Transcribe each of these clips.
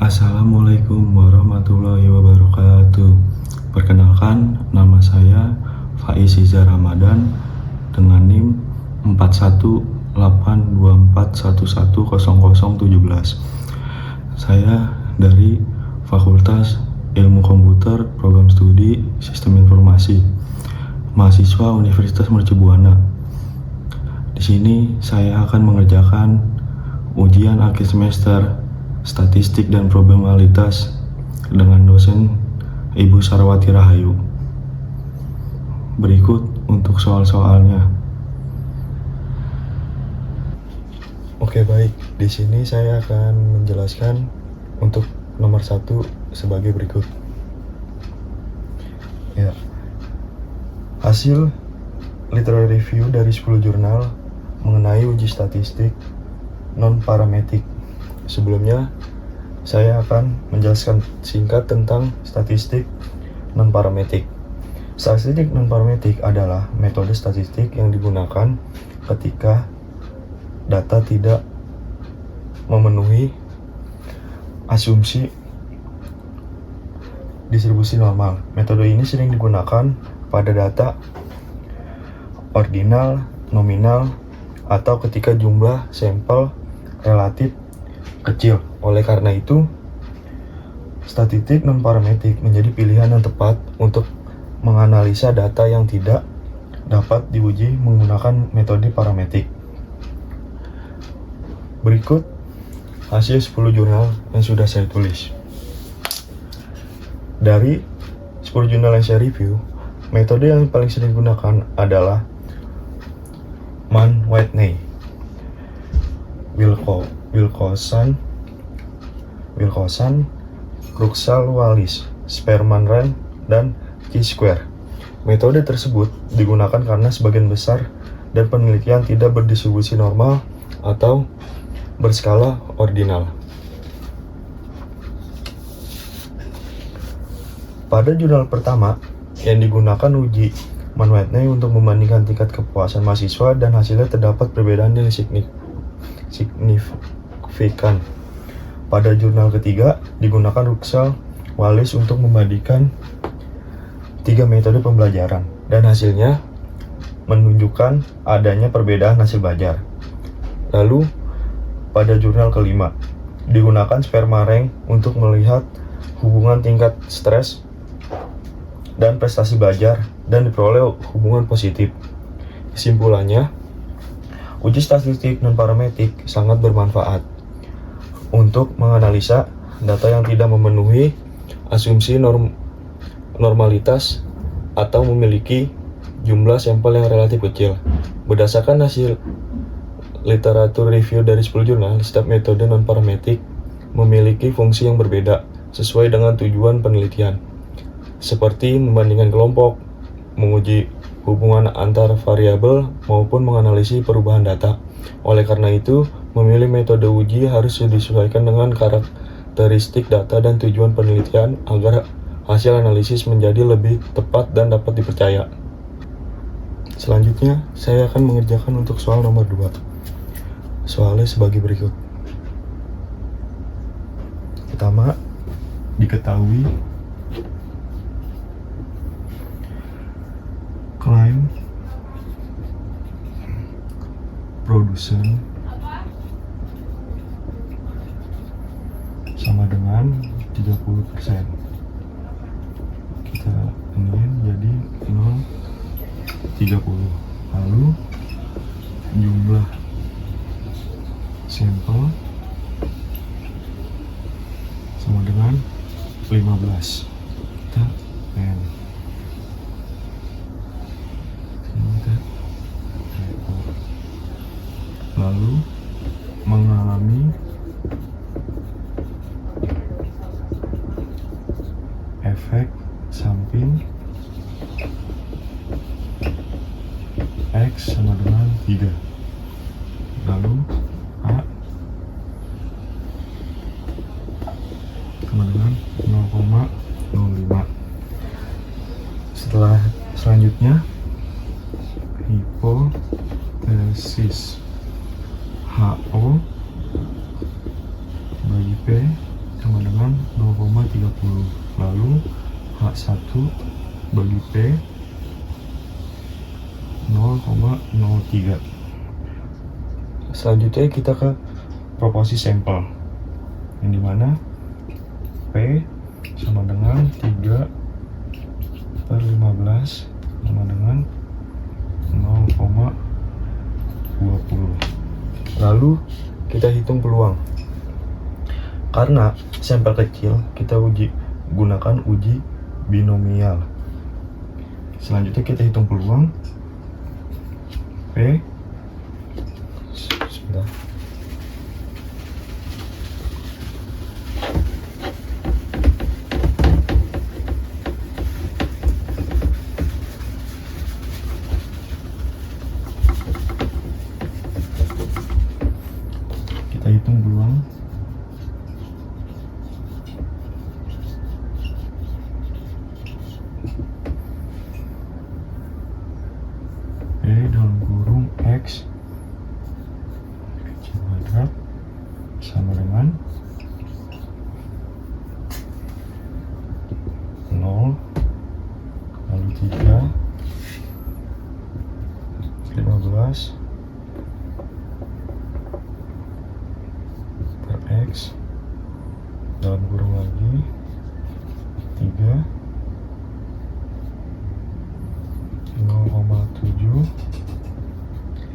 Assalamualaikum warahmatullahi wabarakatuh. Perkenalkan, nama saya Faiz Iza Ramadan dengan NIM 4182411017. Saya dari Fakultas Ilmu Komputer Program Studi Sistem Informasi, mahasiswa Universitas Mercu Buana. Di sini saya akan mengerjakan ujian akhir semester Statistik dan Probabilitas dengan dosen Ibu Sarwati Rahayu. Berikut untuk soal-soalnya. Oke, baik. Di sini saya akan menjelaskan untuk nomor 1 sebagai berikut. Ya. Hasil literary review dari 10 jurnal mengenai uji statistik non-parametik. Sebelumnya, saya akan menjelaskan singkat tentang statistik non-parametik. Statistik non-parametik adalah metode statistik yang digunakan ketika data tidak memenuhi asumsi distribusi normal. Metode ini sering digunakan pada data ordinal, nominal, atau ketika jumlah sampel relatif kecil. Oleh karena itu, statistik non-parametik menjadi pilihan yang tepat untuk menganalisa data yang tidak dapat diuji menggunakan metode parametik. Berikut hasil 10 jurnal yang sudah saya tulis. Dari 10 jurnal yang saya review, metode yang paling sering digunakan adalah Mann-Whitney, Wilcoxon, Kruxal-Wallis, Spearman-Rand, dan Chi-Square. Metode tersebut digunakan karena sebagian besar dan penelitian tidak berdistribusi normal atau berskala ordinal. Pada jurnal pertama yang digunakan uji Mann-Whitney untuk membandingkan tingkat kepuasan mahasiswa dan hasilnya terdapat perbedaan yang signifikan. Pada jurnal ketiga digunakan Kruxal-Wallis untuk membandingkan 3 metode pembelajaran dan hasilnya menunjukkan adanya perbedaan hasil belajar. Lalu pada jurnal kelima digunakan Spearman-Rand untuk melihat hubungan tingkat stres dan prestasi belajar dan diperoleh hubungan positif. Kesimpulannya, uji statistik non-parametik sangat bermanfaat untuk menganalisa data yang tidak memenuhi asumsi normalitas atau memiliki jumlah sampel yang relatif kecil. Berdasarkan hasil literatur review dari 10 jurnal, setiap metode non-parametik memiliki fungsi yang berbeda sesuai dengan tujuan penelitian, seperti membandingkan kelompok, menguji hubungan antar variabel, maupun menganalisis perubahan data. Oleh karena itu, memilih metode uji harus disesuaikan dengan karakteristik data dan tujuan penelitian agar hasil analisis menjadi lebih tepat dan dapat dipercaya. Selanjutnya, saya akan mengerjakan untuk soal nomor 2. Soalnya sebagai berikut. Pertama, diketahui claim production sama dengan 30%. Kita ini jadi 0,30. Lalu jumlah sampel sama dengan 15. Kita N. Lalu mengalami efek samping X sama dengan 3. Lalu A sama dengan 0,05. Selanjutnya hipotesis HO bagi P sama dengan 0,30. Lalu H1 bagi P 0,03. Selanjutnya kita ke proporsi sampel, yang dimana P sama dengan 3/15 sama dengan 0,20. Lalu kita hitung peluang. Karena sampel kecil, kita gunakan uji binomial. Selanjutnya kita hitung peluang P. Sebentar. Kita hitung peluang P dalam kurung X kecil kuadrat sama dengan 0, lalu 3, 15 per X dalam kurung lagi 3, 0,7,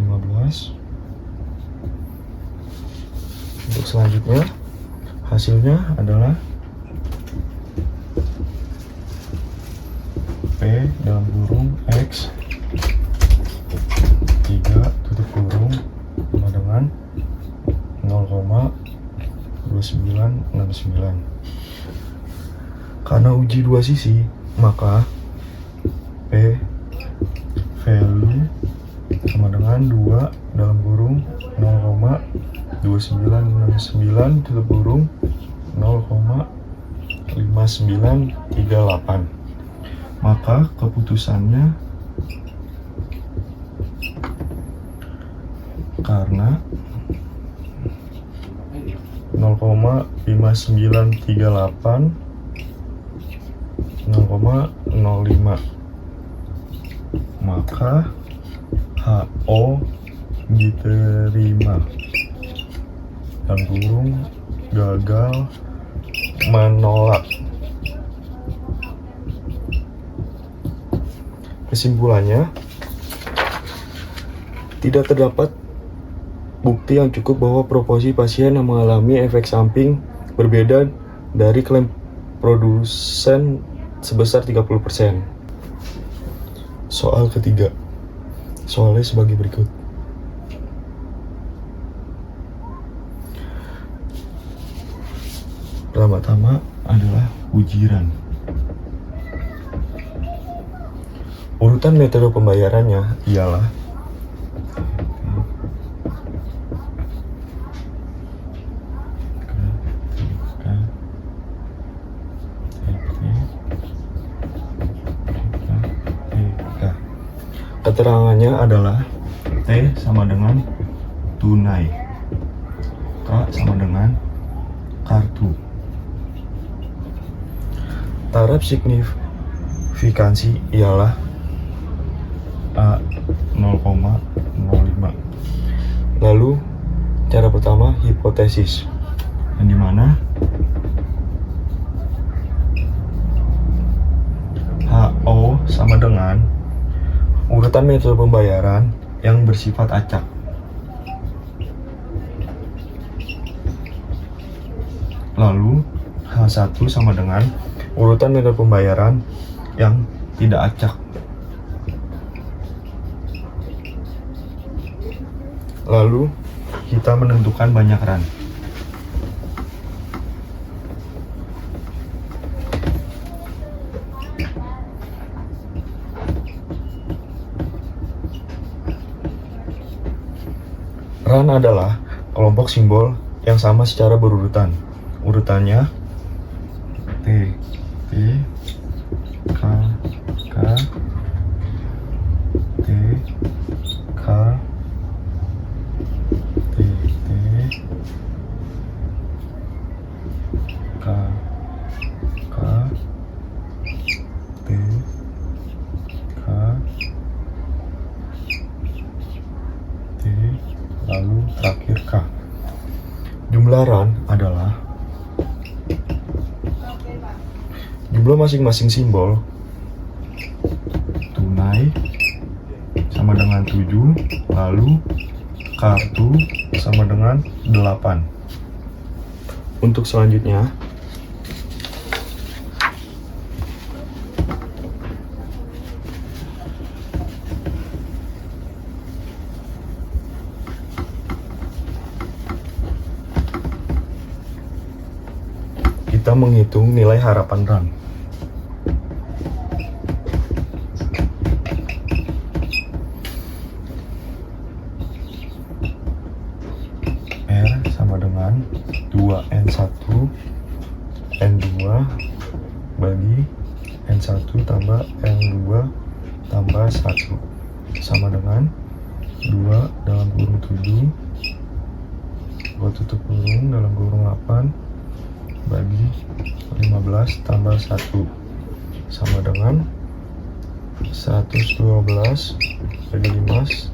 15. Untuk selanjutnya hasilnya adalah P dalam kurung X 3 tutup kurung sama dengan 0,2969. Karena uji dua sisi, maka P value sama dengan 2 dalam kurung 0,2969 tutup kurung 0,5938. Maka keputusannya karena 0,5938 0,05, maka HO diterima dan kurung gagal menolak. Kesimpulannya, tidak terdapat bukti yang cukup bahwa proporsi pasien yang mengalami efek samping berbeda dari klaim produsen sebesar 30%. Soal ketiga. Soalnya sebagai berikut. Pertama-tama adalah ujiran. Urutan metode pembayarannya ialah keterangannya adalah T sama dengan tunai, K sama dengan kartu. Taraf signifikansi ialah A 0,05. Lalu cara pertama hipotesis, yang dimana HO sama dengan urutan metode pembayaran yang bersifat acak. Lalu H1 sama dengan urutan metode pembayaran yang tidak acak. Lalu kita menentukan banyak ran. Ran adalah kelompok simbol yang sama secara berurutan. Urutannya T, T, K, K, T, K, T, T, K, K, Jumlaran adalah jumlah masing-masing simbol. Tunai sama dengan 7, lalu kartu sama dengan 8. Untuk selanjutnya, kita menghitung nilai harapan run. R sama dengan 2N1 N2 bagi N1 tambah N2 tambah 1 sama dengan 2 dalam kurung 7 2 tutup kurung dalam kurung 8 bagi 15 tambah 1 sama dengan 112 bagi 15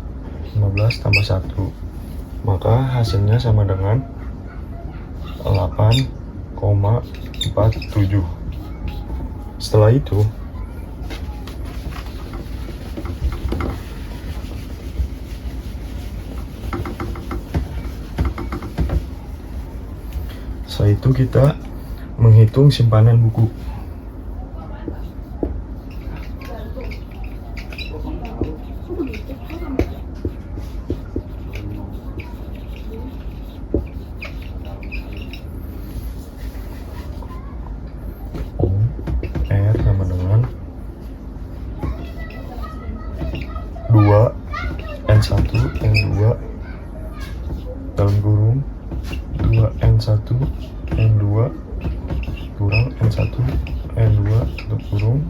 tambah 1, maka hasilnya sama dengan 8,47. Setelah itu kita menghitung simpanan buku. R sama dengan 2N1 N2 dalam kurung 2N1 N2 kurang N1 N2 tutup kurung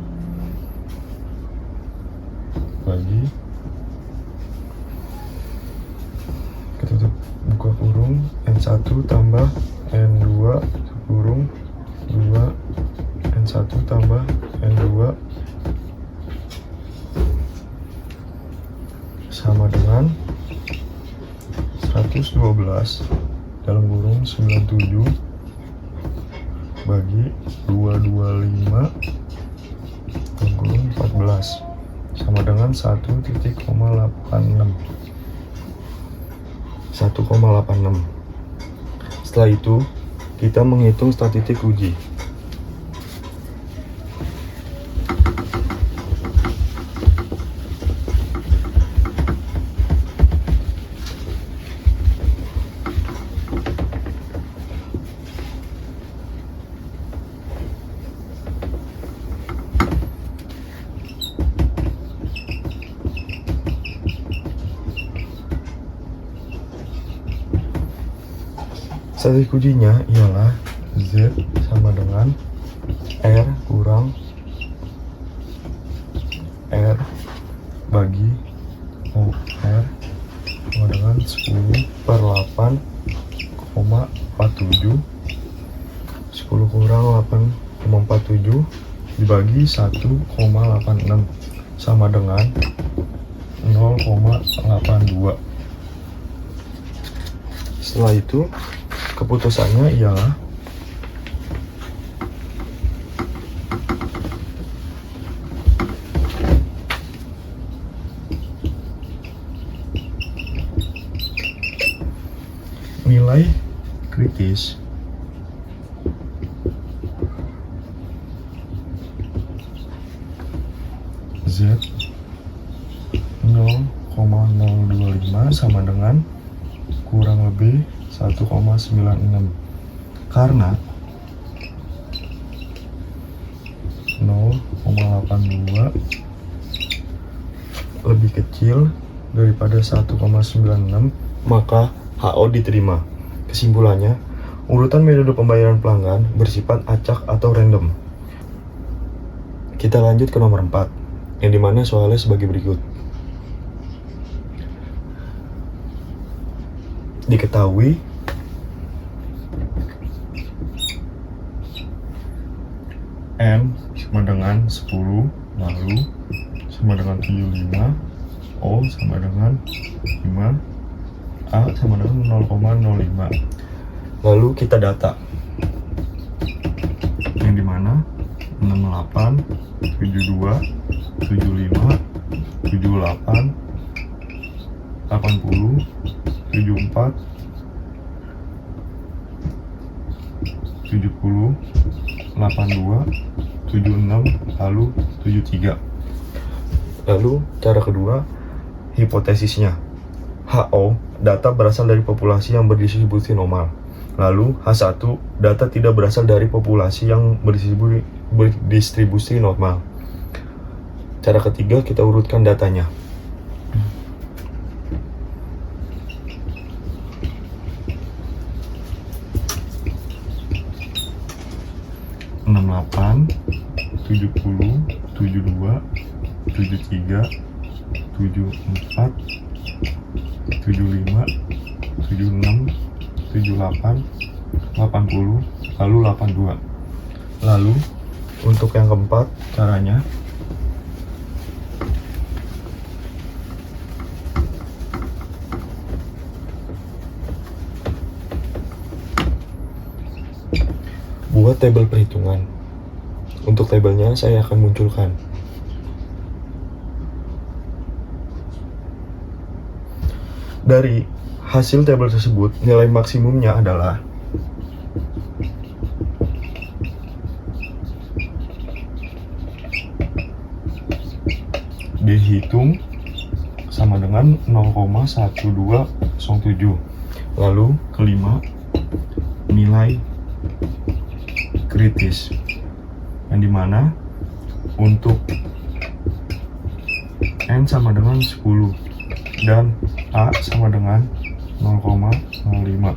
bagi ketutup buka kurung N1 tambah N2 tutup kurung 2 N1 tambah N2 sama dengan 112 dalam kurung 97 bagi 225 dalam kurung 14 sama dengan 1,86. Setelah itu kita menghitung statistik uji. Statistik ujinya ialah Z sama dengan R kurang R bagi OR sama dengan 10 per 8,47 10 kurang 8,47 dibagi 1,86 sama dengan 0,82. Setelah itu keputusannya ialah nilai kritis Z 0,025 sama dengan kurang lebih 1,96 karena 0,82 lebih kecil daripada 1,96, maka HO diterima. Kesimpulannya, urutan metode pembayaran pelanggan bersifat acak atau random. Kita lanjut ke nomor 4, yang dimana soalnya sebagai berikut. Diketahui N sama dengan 10, lalu sama dengan 75, O sama dengan 5, A sama dengan 0,05. Lalu kita data, yang dimana 68, 72, 75, 78, 80, 74, 70, 82, 76, lalu 73. Lalu cara kedua, hipotesisnya. HO, data berasal dari populasi yang berdistribusi normal. Lalu H1, data tidak berasal dari populasi yang berdistribusi normal. Cara ketiga, kita urutkan datanya. Enam 70, 72, 73, 74, 75, 76, 78, 80, lalu 82. Lalu untuk yang keempat, caranya buat tabel perhitungan. Untuk tabelnya saya akan munculkan. Dari hasil tabel tersebut, nilai maksimumnya adalah dihitung sama dengan 0,1207. Lalu kelima, nilai kritis, yang dimana untuk N sama dengan 10 dan A sama dengan 0,05.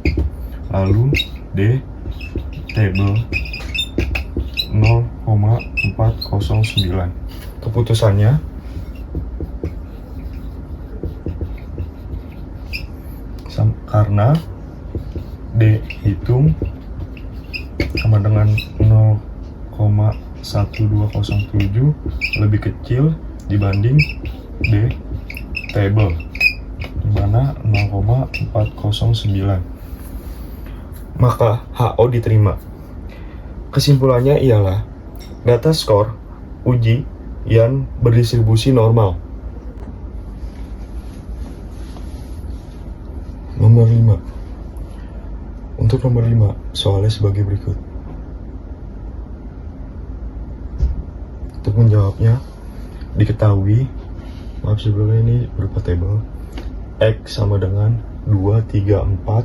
Lalu D, table 0,409. Keputusannya karena D hitung sama dengan 0,1207 lebih kecil dibanding D table, dimana 0,409, maka HO diterima. Kesimpulannya ialah data skor uji yang berdistribusi normal. Nomor 5. Untuk nomor 5, soalnya sebagai berikut. Untuk menjawabnya, diketahui, maaf sebelumnya ini berupa tabel, X sama dengan 2, 3, 4,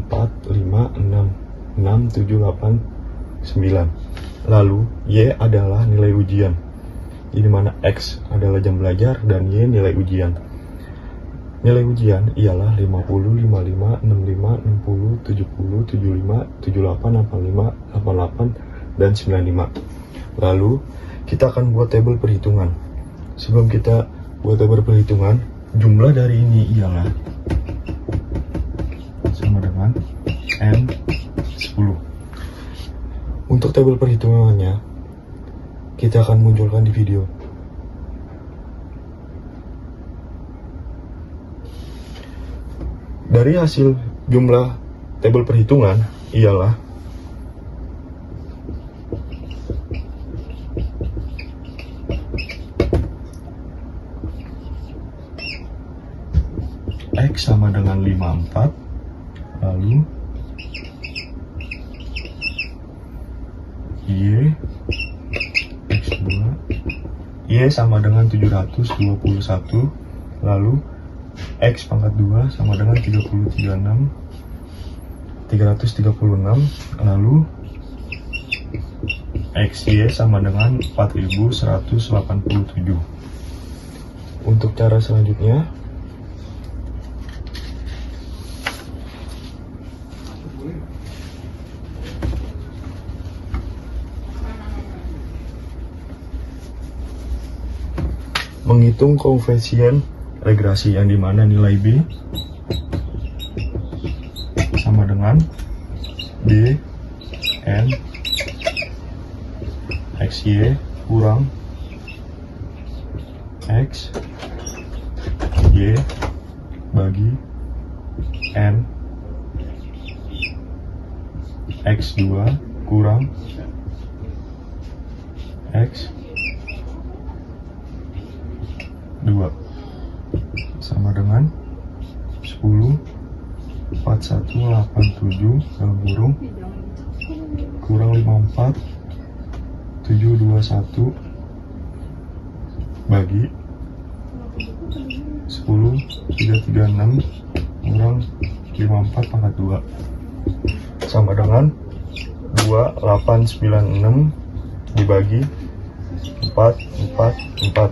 4, 5, 6, 6, 7, 8, 9. Lalu, Y adalah nilai ujian, di mana X adalah jam belajar dan Y nilai ujian. Nilai ujian ialah 50, 55, 65, 60, 70, 75, 78, 85, 88, dan 95. Lalu, kita akan buat tabel perhitungan. Sebelum kita buat tabel perhitungan, jumlah dari ini ialah sama dengan N10. Untuk tabel perhitungannya, kita akan munculkan di video. Dari hasil jumlah tabel perhitungan ialah X sama dengan 54, lalu Y X2, Y sama dengan 721, lalu X pangkat 2 sama dengan 336, lalu XY sama dengan 4187. Untuk cara selanjutnya, menghitung koefisien regresi, yang dimana nilai B sama dengan D N XY kurang X Y bagi N X2 kurang X2 sama dengan 10 4187 dalam kurung kurang 54 721 bagi 10 336 kurang 54 pangkat 2 sama dengan 2896 dibagi 444,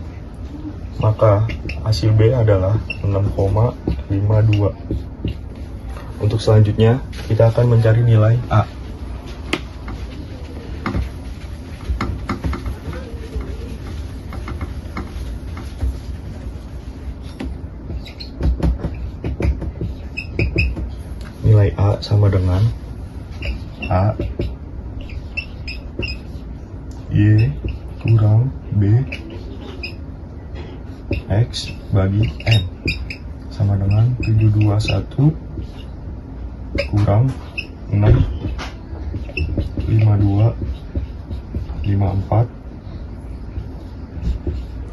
maka hasil B adalah 6,52. Untuk selanjutnya kita akan mencari nilai A. Nilai A sama dengan A Y kurang B X bagi N sama dengan 721 kurang 6 52 54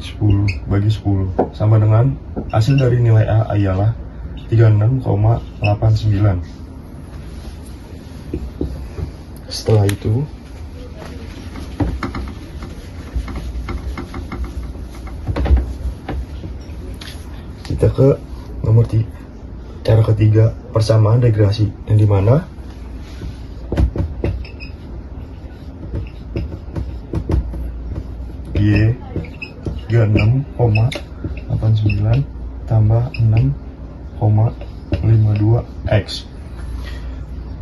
10 bagi 10 sama dengan hasil dari nilai A ialah 36,89. Setelah itu kita ke nomor 3, cara ketiga, persamaan regresi, yang dimana Y 36,89 tambah 6,52 X.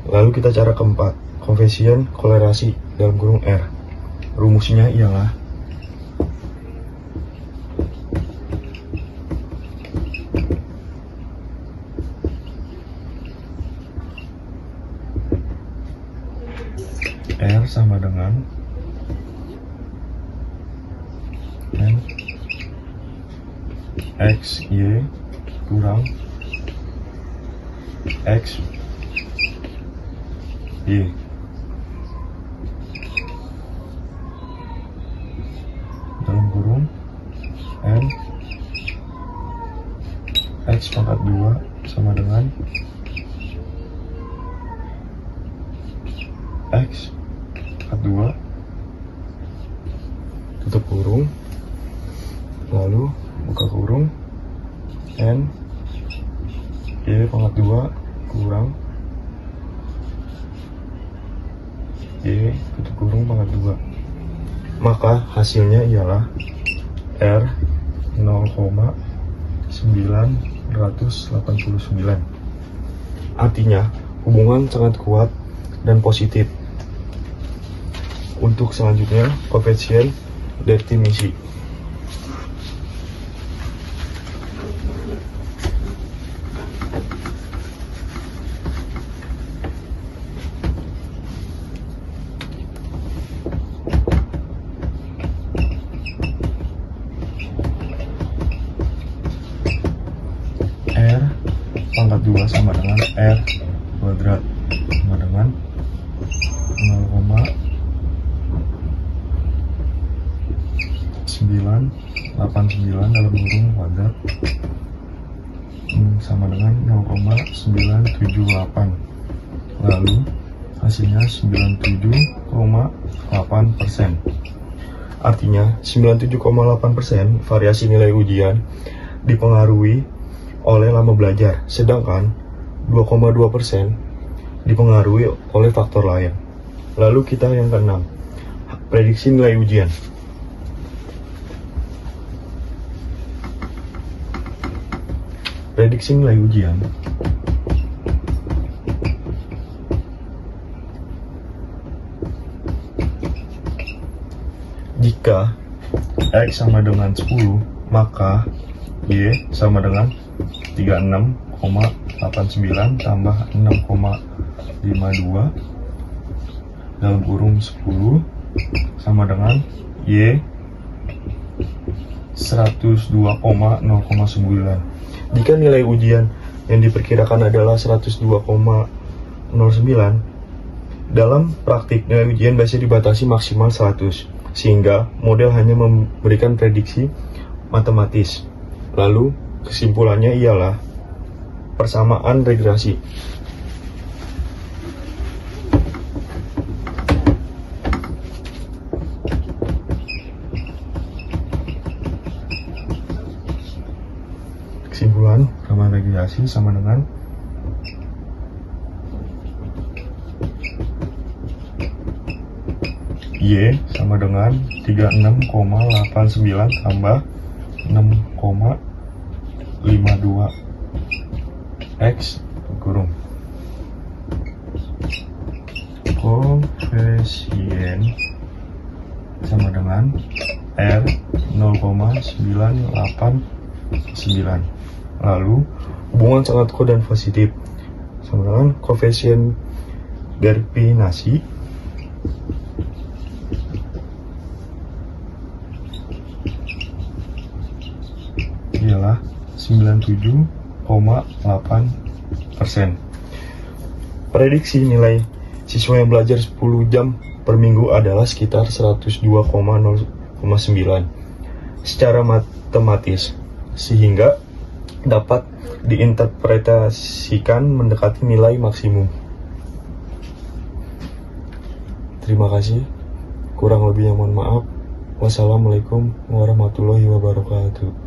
Lalu kita cara keempat, koefisien kolerasi dalam kurung R. Rumusnya ialah R sama dengan N X Y kurang X Y dalam kurung N X pangkat 2 sama dengan X pangkat 2 tutup kurung, lalu buka kurung N Y pangkat 2 kurang Y tutup kurung pangkat 2, maka hasilnya ialah R 0,989. Artinya hubungan sangat kuat dan positif. Untuk selanjutnya, koefisien definisi. R pangkat 2 sama dengan R kuadrat sama dengan 0,989 dalam kurung kuadrat sama dengan 0,978. Lalu hasilnya 97,8%. Artinya 97,8% variasi nilai ujian dipengaruhi oleh lama belajar, sedangkan 2,2% dipengaruhi oleh faktor lain. Lalu kita yang keenam, prediksi nilai ujian. Prediksi nilai ujian jika X sama dengan 10, maka Y sama dengan 36,89 tambah 6,52 dalam kurung 10 sama dengan Y 102,0,9. Jika nilai ujian yang diperkirakan adalah 102,09, Dalam praktik, nilai ujian biasanya dibatasi maksimal 100, sehingga model hanya memberikan prediksi matematis. Lalu, kesimpulannya ialah persamaan regresi. Kesimpulan, persamaan regresi sama dengan Y sama dengan 36,89 tambah 6,52 X kurung. Koefisien sama dengan R 0,989. Lalu hubungan sangat ko dan positif sama dengan koefisien derpinasi ialah 97,8%. Prediksi nilai siswa yang belajar 10 jam per minggu adalah sekitar 102,09 secara matematis, sehingga dapat diinterpretasikan mendekati nilai maksimum. Terima kasih. Kurang lebihnya mohon maaf. Wassalamualaikum warahmatullahi wabarakatuh.